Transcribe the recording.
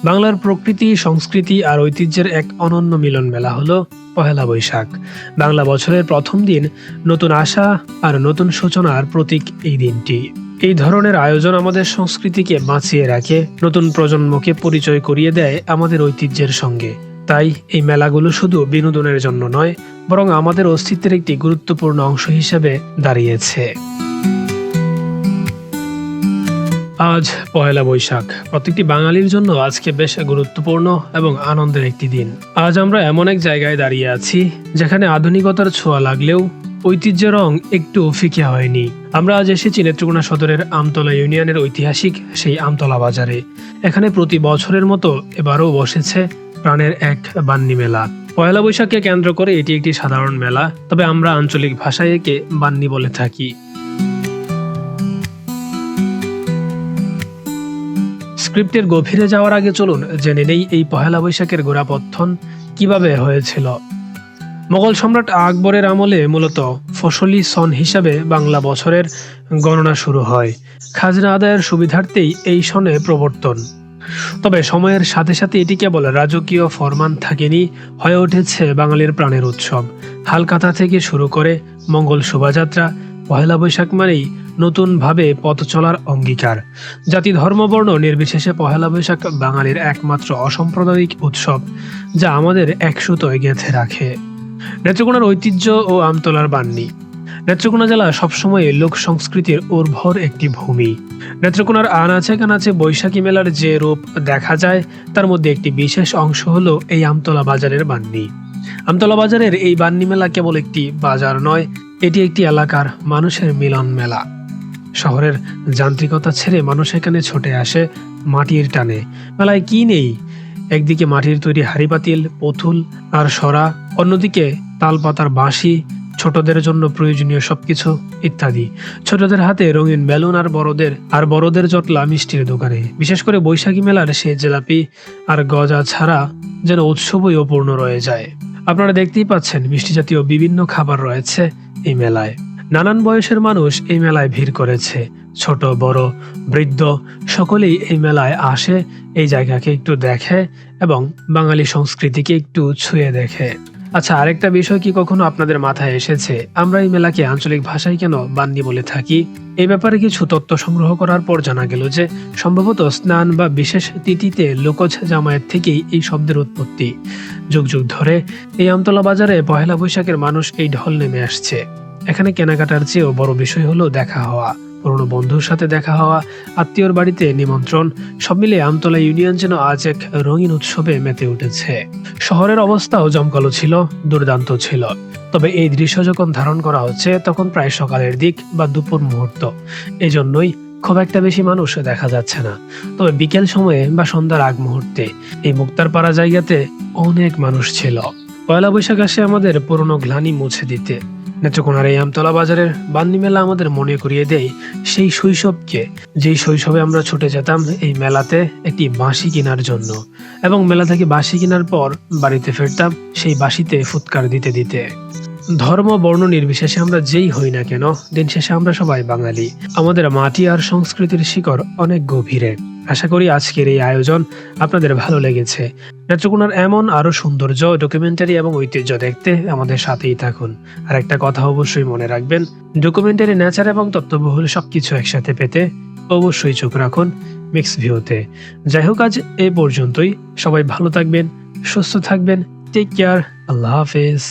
বাংলার প্রকৃতি, সংস্কৃতি আর ঐতিহ্যের এক অনন্য মিলন মেলা হলো পহেলা বৈশাখ। বাংলা বছরের প্রথম দিন, নতুন আশা আর নতুন সূচনার প্রতীক এই দিনটি। এই ধরনের আয়োজন আমাদের সংস্কৃতিকে বাঁচিয়ে রাখে, নতুন প্রজন্মকে পরিচয় করিয়ে দেয় আমাদের ঐতিহ্যের সঙ্গে। তাই এই মেলাগুলো শুধু বিনোদনের জন্য নয়, বরং আমাদের অস্তিত্বের একটি গুরুত্বপূর্ণ অংশ হিসেবে দাঁড়িয়েছে। আজ পহেলা বৈশাখ। প্রত্যেকটি বাঙালির জন্য আজকে বেশ গুরুত্বপূর্ণ এবং আনন্দের একটি দিন। আজ আমরা এমন এক জায়গায় দাঁড়িয়ে আছি যেখানে আধুনিকতার ছোঁয়া লাগলেও ঐতিহ্যের রং একটু ফিকে হয়নি। আমরা আজ এসেছি নেত্রকোনা সদরের আমতলা ইউনিয়নের ঐতিহাসিক সেই আমতলা বাজারে। এখানে প্রতি বছরের মতো এবারও বসেছে প্রাণের এক বান্নি মেলা। পয়লা বৈশাখকে কেন্দ্র করে এটি একটি সাধারণ মেলা, তবে আমরা আঞ্চলিক ভাষায় একে বান্নি বলে থাকি। স্ক্রিপ্টের গভীরে যাওয়ার আগে চলুন জেনে নেই এই পহেলা বৈশাখের গোড়াপত্তন কিভাবে হয়েছিল। মোগল সম্রাট আকবরের আমলে মূলত ফসলি সন হিসাবে বাংলা বছরের গণনা শুরু হয়। খাজনা আদায়ের সুবিধার্থেই এই সনে প্রবর্তন। তবে সময়ের সাথে সাথে এটি কেবল রাজকীয় ফরমান থাকেনি, হয়ে উঠেছে বাঙালির প্রাণের উৎসব। হালকাথা থেকে শুরু করে মঙ্গল শোভাযাত্রা, পহেলা বৈশাখ মানেই নতুনভাবে পথ চলার অঙ্গীকার। জাতি, ধর্ম, বর্ণ নির্বিশেষে পহেলা বৈশাখ বাঙালির একমাত্র অসাম্প্রদায়িক উৎসব, যা আমাদের এক সুতোয় গেঁথে রাখে। নেত্রকোনার ঐতিহ্য ও আমতলার বান্নি। নেত্রকোনা জেলা সবসময় লোক সংস্কৃতির উর্বর একটি ভূমি। নেত্রকোনার আনাচে কানাচে বৈশাখী মেলার যে রূপ দেখা যায়, তার মধ্যে একটি বিশেষ অংশ হলো এই আমতলা বাজারের বান্নি। আমতলা বাজারের এই বান্নি মেলা কেবল একটি বাজার নয়, এটি একটি এলাকার মানুষের মিলন মেলা। শহরের যান্ত্রিকতা ছেড়ে মানুষ এখানে ছুটে আসে মাটির টানে। মেলায় কি নেই? একদিকে মাটির তৈরি হাঁড়ি পাতিল, পুতুল আর সরা, অন্যদিকে তালপাতার বাঁশি, ছোটদের জন্য প্রয়োজনীয় সবকিছু ইত্যাদি। ছোটদের হাতে রঙিন বেলুন আর বড়দের জটলা মিষ্টির দোকানে। বিশেষ করে বৈশাখী মেলার সে জিলাপি আর গজা ছাড়া যেন উৎসবই অপূর্ণ রয়ে যায়। আপনারা দেখতেই পাচ্ছেন মিষ্টি জাতীয় বিভিন্ন খাবার রয়েছে এই মেলায়। নানান বয়সের মানুষ এই মেলায় ভিড় করেছে। ছোট বড় বৃদ্ধ সকলেই এই মেলায় আসে, এই জায়গাকে একটু দেখে এবং বাঙালি সংস্কৃতিকে একটু ছুঁয়ে দেখে। আচ্ছা, আরেকটা বিষয় কি কখনো আপনাদের মাথায় এসেছে আমরা এই মেলাকে আঞ্চলিক ভাষায় কেন বান্নি বলে থাকি? এই ব্যাপারে কিছু তথ্য সংগ্রহ করার পর জানা গেল যে সম্ভবত স্নান বা বিশেষ তিথিতে লোকজ জামায়াত থেকেই এই শব্দের উৎপত্তি। যুগ যুগ ধরে এই আমতলা বাজারে পহেলা বৈশাখের মানুষ এই ঢল নেমে আসছে। এখানে কেনাকাটার চেয়েও বড় বিষয় হলো দেখা হওয়া, পুরনো বন্ধুর সাথে দেখা হওয়া, আত্মীয়র বাড়িতে নিমন্ত্রণ, সব মিলে আমতলা ইউনিয়ন যেন আজ এক রঙিন উৎসবে মেতে উঠেছে। শহরের অবস্থাও জমকালো ছিল, দুর্দান্ত ছিল। তবে এই দৃশ্য যখন ধারণ করা হচ্ছে তখন প্রায় সকালের দিক বা দুপুর মুহূর্ত, এজন্যই খুব একটা বেশি মানুষ দেখা যাচ্ছে না। তবে বিকেল সময়ে বা সন্ধ্যার আগ মুহূর্তে এই মুক্তারপাড়া জায়গাতে অনেক মানুষ ছিল। পয়লা বৈশাখ আসে আমাদের পুরনো গ্লানি মুছে দিতে। নেত্রকোনার এই আমতলা বাজারের বান্নি মেলা আমাদের মনে করিয়ে দেয় সেই শৈশবকে, যেই শৈশবে আমরা ছুটে যেতাম এই মেলাতে একটি বাঁশি কেনার জন্য, এবং মেলা থেকে বাঁশি কেনার পর বাড়িতে ফিরতাম সেই বাঁশিতে ফুৎকার দিতে দিতে। ধর্ম বর্ণ নির্বিশেষে আমরা যেই হই না কেন, দিন শেষে আমরা সবাই বাঙালি। আমাদের মাটি আর সংস্কৃতির শিকড় অনেক গভীরে। আশা করি আজকের এই আয়োজন আপনাদের ভালো লেগেছে। নেত্রকোনার এমন আরো সৌন্দর্য, ডকুমেন্টারি এবং ঐতিহ্য দেখতে আমাদের সাথেই থাকুন। আর একটা কথা অবশ্যই মনে রাখবেন, ডকুমেন্টারি, নেচার এবং তথ্যবহুল সবকিছু একসাথে পেতে অবশ্যই চোখ রাখুন মিক্স ভিউতে। যাই হোক, আজ এই পর্যন্তই। সবাই ভালো থাকবেন, সুস্থ থাকবেন। Take care. আল্লাহ হাফেজ।